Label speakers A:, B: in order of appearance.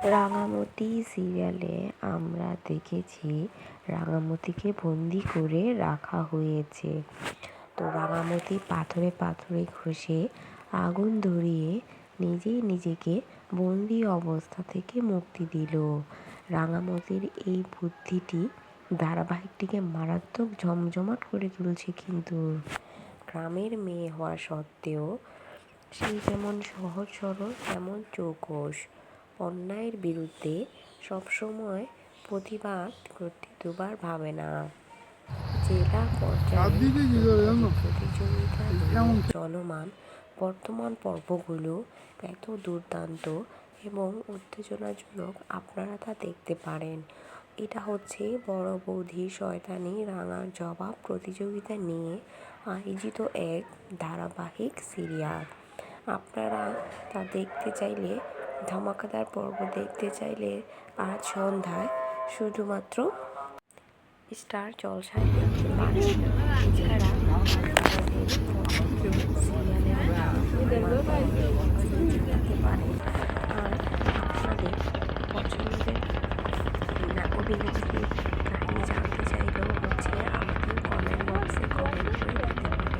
A: রাঙামতি সিরিয়ালে আমরা দেখেছি রাঙামতিকে বন্দি করে রাখা হয়েছে। তো রাঙামতি পাথরে পাথরে ঘষে আগুন ধরিয়ে নিজেই নিজেকে বন্দি অবস্থা থেকে মুক্তি দিল। রাঙামতির এই বুদ্ধিটি ধারাবাহিকটিকে মারাত্মক জমজমাট করে তুলছে। কিন্তু গ্রামের মেয়ে হওয়া সত্ত্বেও সে যেমন সহজ সরল তেমন চৌকস, অন্যায়ের বিরুদ্ধে সবসময় প্রতিবাদ করতে দুবার ভাবে না। জেলা পর্যায়ে প্রতিযোগিতা চলমান বর্তমান পর্বগুলো এত দুর্দান্ত এবং উত্তেজনাজনক, আপনারা তা দেখতে পারেন। এটা হচ্ছে বড় বৌদি শয়তানি রাঙার জবাব প্রতিযোগিতা নিয়ে আয়োজিত এক ধারাবাহিক সিরিয়াল। আপনারা তা দেখতে চাইলে, ধামাকাদার পর্ব দেখতে চাইলে আজ সন্ধ্যায় শুধুমাত্র স্টার জলসায় দেখতে পারেন। এছাড়া আপনাদের পছন্দের সিরিয়ালের জানাতে পারেন। আর আপনাদের পছন্দের অভিনেত্রীর কাহিনী জানতে চাইলেও আমাদের কমেন্ট বক্সে কমেন্ট করে দিতে পারেন।